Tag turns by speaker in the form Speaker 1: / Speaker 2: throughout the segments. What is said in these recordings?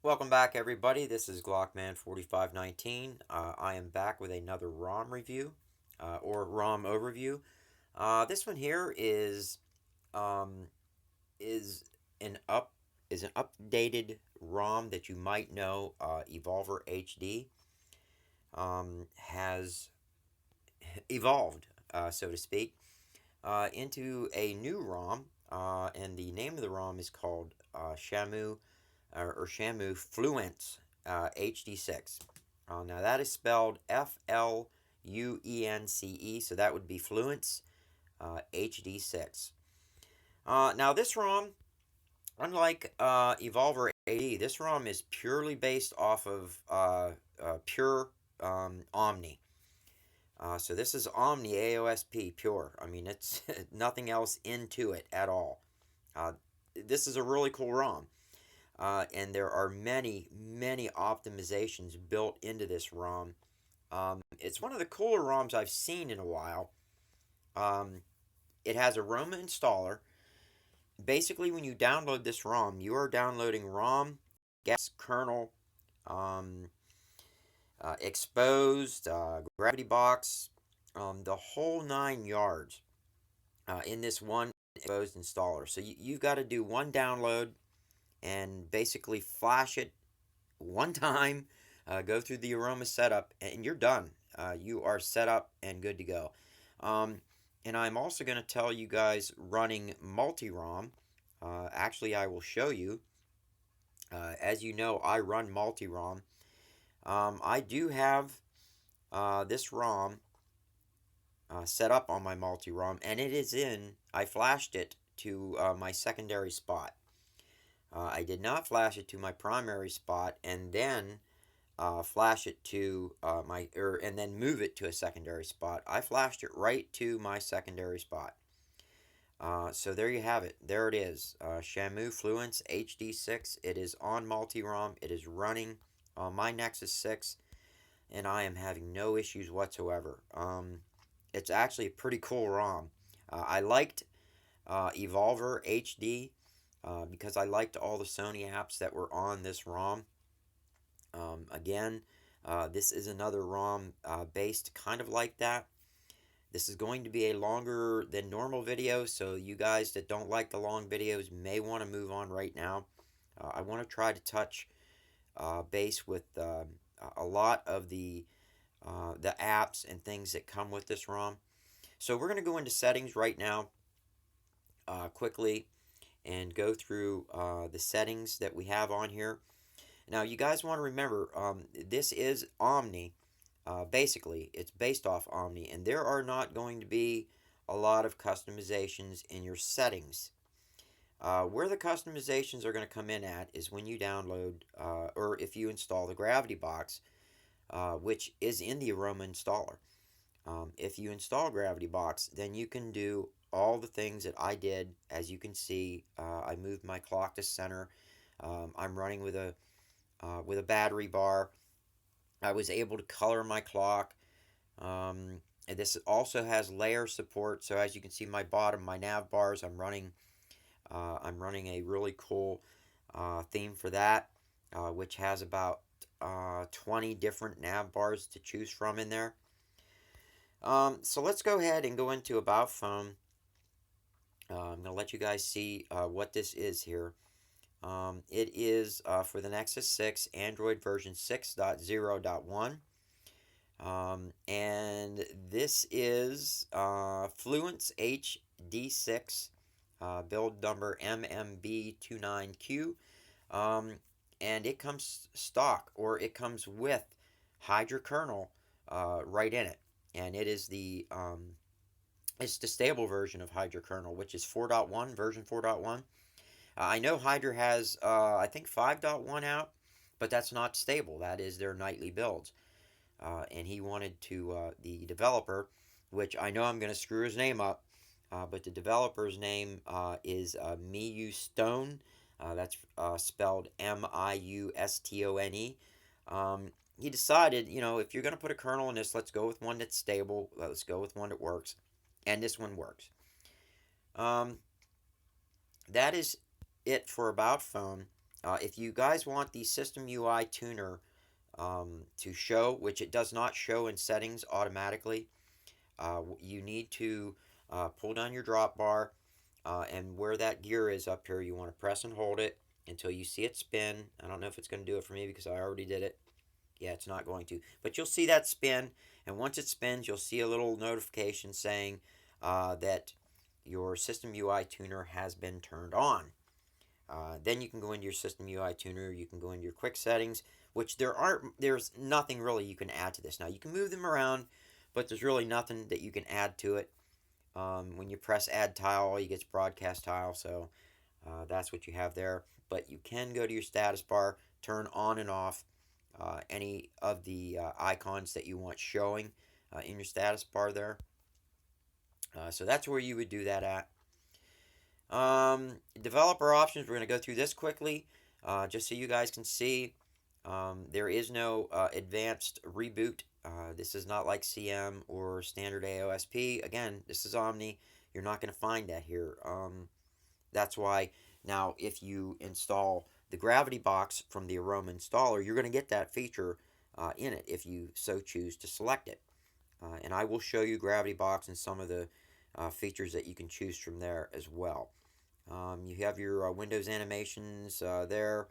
Speaker 1: Welcome back, everybody. This is Glockman4519. I am back with another ROM review or ROM overview. This one here um, is an up is an updated ROM that you might know. Evolver HD has evolved, so to speak, into a new ROM, and the name of the ROM is called Shamu or Shamu FLUENCE HD6. Now that is spelled FLUENCE, so that would be Fluence HD6. Now this ROM, unlike Evolver AD, this ROM is purely based off of pure Omni. So this is Omni AOSP pure. I mean, it's nothing else into it at all. This is a really cool ROM. And there are many, many optimizations built into this ROM. It's one of the cooler ROMs I've seen in a while. It has Aroma installer. Basically, when you download this ROM, you are downloading ROM, gas kernel, Xposed, gravitybox, the whole 9 yards in this one Xposed installer. So you've got to do one download and basically flash it one time, go through the Aroma setup, and you're done. You are set up and good to go. And I'm also going to tell you guys running Multirom. Actually, I will show you. As you know, I run Multirom. I do have this ROM set up on my Multirom, and it is in. I flashed it to my secondary spot. I did not flash it to my primary spot and then flash it to and then move it to a secondary spot. I flashed it right to my secondary spot. So there you have it. There it is. Shamu FLUENCE HD6. It is on Multirom. It is running on my Nexus 6, and I am having no issues whatsoever. It's actually a pretty cool ROM. I liked Evolver HD. Because I liked all the Sony apps that were on this ROM. Again, this is another ROM based kind of like that. This is going to be a longer than normal video, so you guys that don't like the long videos may want to move on right now. I want to try to touch base with a lot of the apps and things that come with this ROM. So we're going to go into settings right now quickly and go through the settings that we have on here. Now, you guys want to remember, this is Omni. Basically, it's based off Omni, and there are not going to be a lot of customizations in your settings. Where the customizations are going to come in at is when you download, or if you install the gravitybox, which is in the Aroma installer. If you install gravitybox, then you can do all the things that I did. As you can see, I moved my clock to center. I'm running with a battery bar. I was able to color my clock. And this also has layer support. So as you can see, my bottom, my nav bars, I'm running a really cool theme for that, which has about 20 different nav bars to choose from in there. So let's go ahead and go into About Phone. I'm going to let you guys see what this is here. It is for the Nexus 6, Android version 6.0.1. And this is FLUENCE HD6, build number MMB29Q. And it comes stock, or it comes with Hydra Kernel right in it. And it is it's the stable version of Hydra Kernel, which is 4.1, version 4.1. I know Hydra has, I think 5.1 out, but that's not stable. That is their nightly builds. And he wanted to, the developer, which I know I'm going to screw his name up, but the developer's name is Miu Stone. That's spelled Miustone. He decided, if you're going to put a kernel in this, let's go with one that's stable. Let's go with one that works. And this one works. That is it for About Phone. If you guys want the System UI tuner to show, which it does not show in settings automatically, you need to pull down your drop bar, and where that gear is up here, you want to press and hold it until you see it spin. I don't know if it's going to do it for me because I already did it. Yeah, it's not going to. But you'll see that spin, and once it spins, you'll see a little notification saying that your System UI tuner has been turned on. Then you can go into your System UI tuner. You can go into your quick settings, which there's nothing really you can add to this. Now you can move them around, but there's really nothing that you can add to it. When you press Add Tile, all you get is Broadcast Tile, so that's what you have there. But you can go to your status bar, turn on and off any of the icons that you want showing in your status bar there. So that's where you would do that at. Developer options, we're going to go through this quickly just so you guys can see. There is no advanced reboot. This is not like CM or standard AOSP. Again, this is Omni. You're not going to find that here. That's why now if you install the gravitybox from the Aroma installer, you're going to get that feature in it if you so choose to select it. And I will show you gravitybox and some of the features that you can choose from there as well. You have your Windows animations there.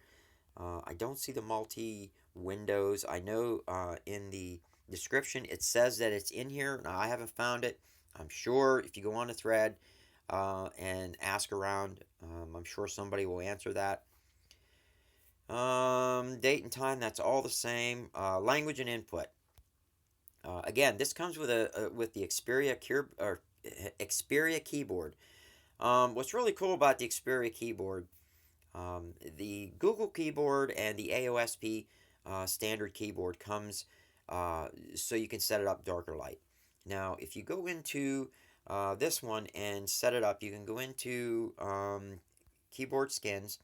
Speaker 1: I don't see the multi-windows. I know in the description it says that it's in here. Now, I haven't found it. I'm sure if you go on a thread and ask around, I'm sure somebody will answer that. Date and time, that's all the same. Language and input. Again, this comes with the Xperia keyboard. What's really cool about the Xperia keyboard, the Google keyboard and the AOSP standard keyboard comes so you can set it up darker light. Now, if you go into this one and set it up, you can go into keyboard skins,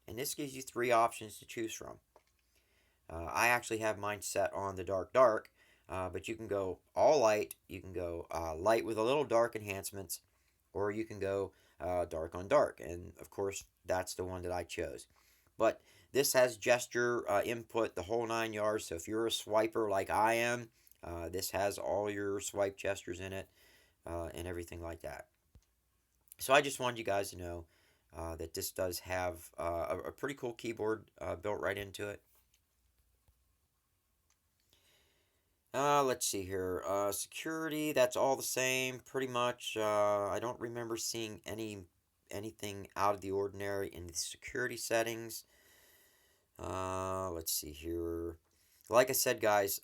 Speaker 1: and this gives you 3 options to choose from. I actually have mine set on the dark, but you can go all light, you can go light with a little dark enhancements, or you can go dark on dark, and of course that's the one that I chose. But this has gesture input, the whole 9 yards, so if you're a swiper like I am, this has all your swipe gestures in it and everything like that. So I just wanted you guys to know that this does have a pretty cool keyboard built right into it. Let's see here. Security, that's all the same, pretty much. I don't remember seeing anything out of the ordinary in the security settings. Let's see here. Like I said, guys,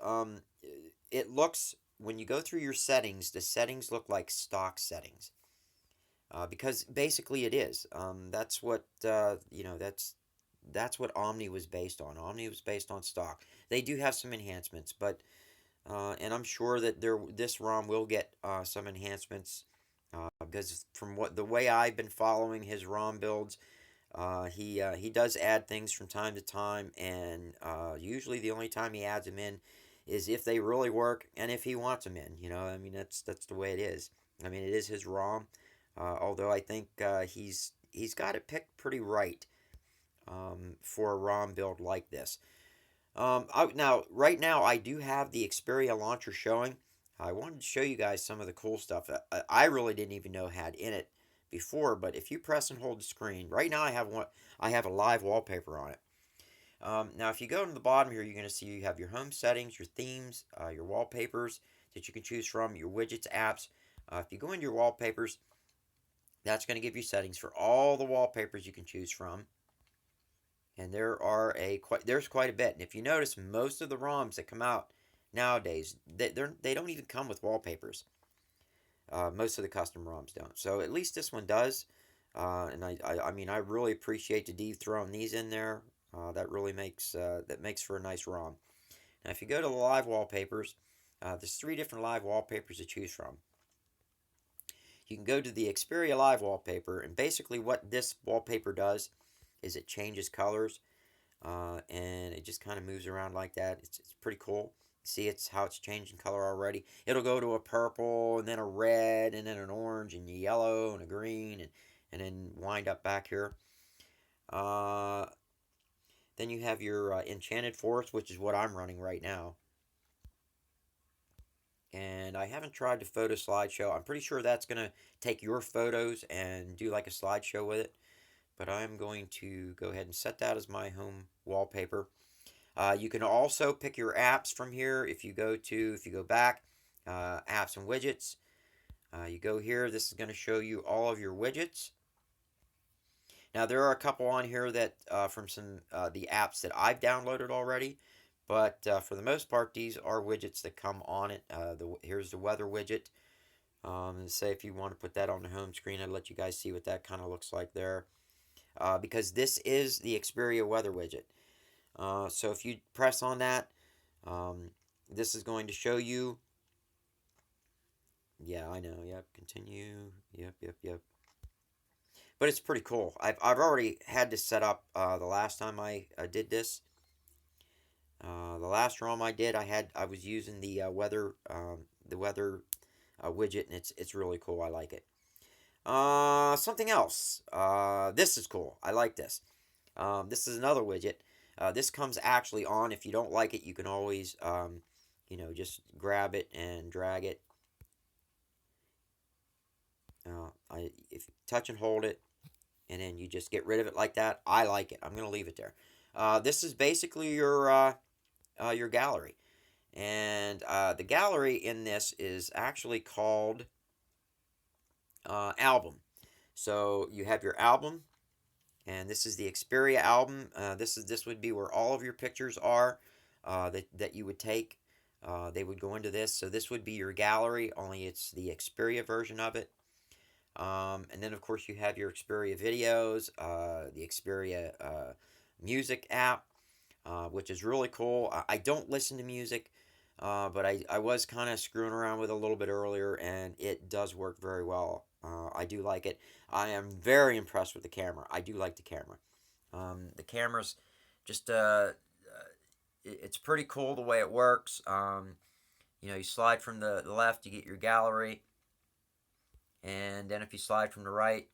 Speaker 1: it looks, when you go through your settings, the settings look like stock settings. Because basically it is. That's what, that's what Omni was based on. Omni was based on stock. They do have some enhancements, but and I'm sure that this ROM will get some enhancements because from the way I've been following his ROM builds, he does add things from time to time, and usually the only time he adds them in is if they really work and if he wants them in. I mean that's the way it is. I mean it is his ROM, although I think he's got it picked pretty right for a ROM build like this. Right now, I do have the Xperia Launcher showing. I wanted to show you guys some of the cool stuff that I really didn't even know had in it before. But if you press and hold the screen, right now I have a live wallpaper on it. Now, if you go to the bottom here, you're going to see you have your home settings, your themes, your wallpapers that you can choose from, your widgets, apps. If you go into your wallpapers, that's going to give you settings for all the wallpapers you can choose from. And there's quite a bit. And if you notice, most of the ROMs that come out nowadays, they don't even come with wallpapers. Most of the custom ROMs don't. So at least this one does. And I mean, I really appreciate the Dave throwing these in there. That really makes for a nice ROM. Now, if you go to the live wallpapers, there's 3 different live wallpapers to choose from. You can go to the Xperia Live wallpaper, and basically what this wallpaper does is it changes colors, and it just kind of moves around like that. It's pretty cool. See, how it's changing color already. It'll go to a purple, and then a red, and then an orange, and a yellow, and a green, and then wind up back here. Then you have your Enchanted Forest, which is what I'm running right now. And I haven't tried the photo slideshow. I'm pretty sure that's going to take your photos and do like a slideshow with it. But I'm going to go ahead and set that as my home wallpaper. You can also pick your apps from here. If you go back, apps and widgets, you go here. This is going to show you all of your widgets. Now there are a couple on here that from some the apps that I've downloaded already, but for the most part, these are widgets that come on it. Here's the weather widget. Say if you want to put that on the home screen, I'd let you guys see what that kind of looks like there. Because this is the Xperia weather widget. So if you press on that, this is going to show you. Yeah, I know. Yep, continue. Yep. But it's pretty cool. I've already had this set up the last time I did this. The last ROM I did, I was using the weather widget, and it's really cool. I like it. Something else. This is cool. I like this. This is another widget. This comes actually on. If you don't like it, you can always, just grab it and drag it. If you touch and hold it, and then you just get rid of it like that. I like it. I'm gonna leave it there. This is basically your gallery, and the gallery in this is actually called album. So you have your album, and this is the Xperia album. This would be where all of your pictures are that you would take. They would go into this. So this would be your gallery, only it's the Xperia version of it. And then, of course, you have your Xperia videos, the Xperia music app, which is really cool. I don't listen to music, but I was kind of screwing around with it a little bit earlier, and it does work very well. I do like it. I am very impressed with the camera. I do like the camera. The camera's just, it's pretty cool the way it works. You slide from the left, you get your gallery. And then if you slide from the right,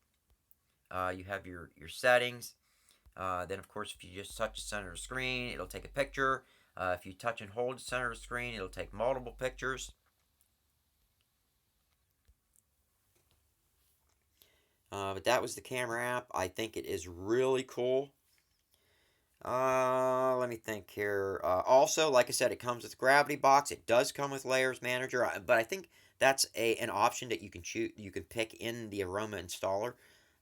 Speaker 1: you have your settings. Then, of course, if you just touch the center of the screen, it'll take a picture. If you touch and hold the center of the screen, it'll take multiple pictures. But that was the camera app. I think it is really cool. Let me think here. Also, like I said, it comes with gravitybox. It does come with layers manager, but I think that's an option that you can choose. You can pick in the Aroma installer.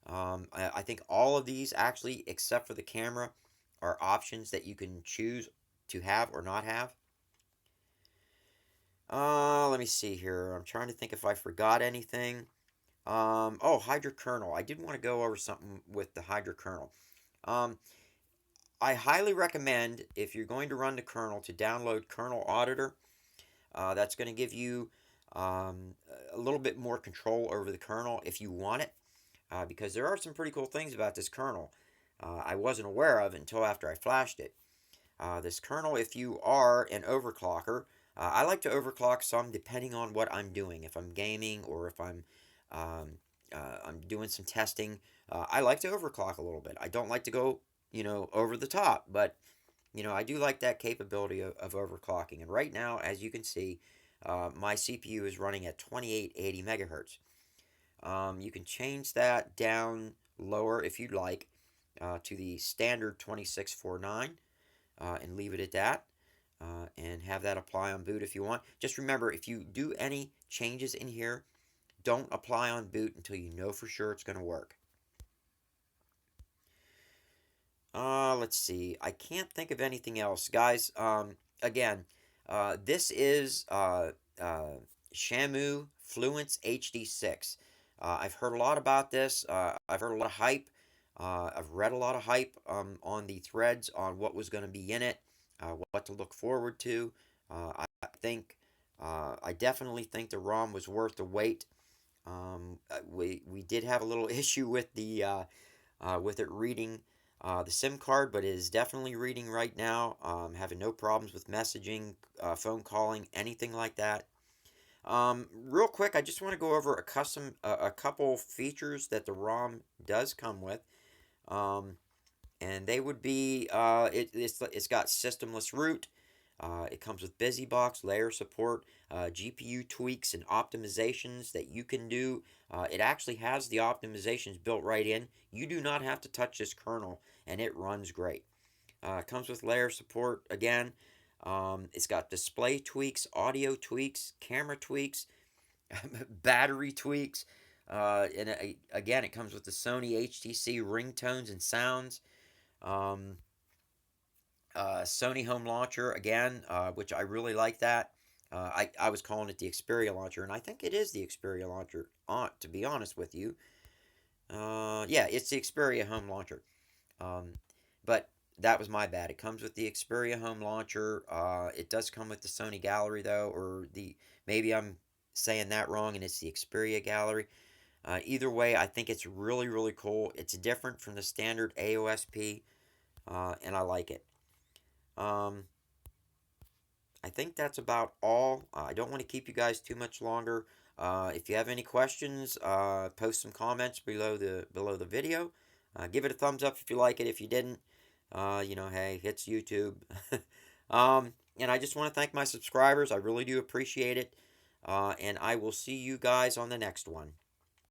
Speaker 1: I think all of these actually, except for the camera, are options that you can choose to have or not have. Let me see here. I'm trying to think if I forgot anything. Oh, Hydra Kernel. I did want to go over something with the Hydra Kernel. I highly recommend, if you're going to run the kernel, to download Kernel Auditor. That's going to give you a little bit more control over the kernel if you want it, because there are some pretty cool things about this kernel I wasn't aware of until after I flashed it. This kernel, if you are an overclocker, I like to overclock some depending on what I'm doing. If I'm gaming or if I'm doing some testing, I like to overclock a little bit. I don't like to go over the top, but I do like that capability of overclocking. And right now, as you can see, my CPU is running at 2880 megahertz. You can change that down lower if you'd like to the standard 2649 and leave it at that. And have that apply on boot if you want. Just remember, if you do any changes in here, don't apply on boot until you know for sure it's going to work. Let's see. I can't think of anything else, guys. Again, this is Shamu FLUENCE HD6. I've heard a lot about this. I've heard a lot of hype. I've read a lot of hype on the threads on what was going to be in it, what to look forward to. I definitely think the ROM was worth the wait. We did have a little issue with with it reading the SIM card, but it is definitely reading right now. Having no problems with messaging, phone calling, anything like that. Real quick, I just want to go over a couple features that the ROM does come with. and they would be it's got systemless root. It comes with BusyBox, layer support, GPU tweaks and optimizations that you can do. It actually has the optimizations built right in. You do not have to touch this kernel, and it runs great. It comes with layer support again. It's got display tweaks, audio tweaks, camera tweaks, battery tweaks. Again, it comes with the Sony HTC ringtones and sounds. Um, Sony Home Launcher again, which I really like that. I was calling it the Xperia Launcher, and I think it is the Xperia Launcher. To be honest with you, yeah, it's the Xperia Home Launcher. Um, but that was my bad. It comes with the Xperia Home Launcher. It does come with the Sony Gallery though, or the maybe I'm saying that wrong, and it's the Xperia Gallery. Either way, I think it's really cool. It's different from the standard AOSP, and I like it. Um, I think that's about all. I don't want to keep you guys too much longer. If you have any questions, post some comments below the video. Give it a thumbs up if you like it. If you didn't, hey, it's YouTube. And I just want to thank my subscribers. I really do appreciate it. And I will see you guys on the next one.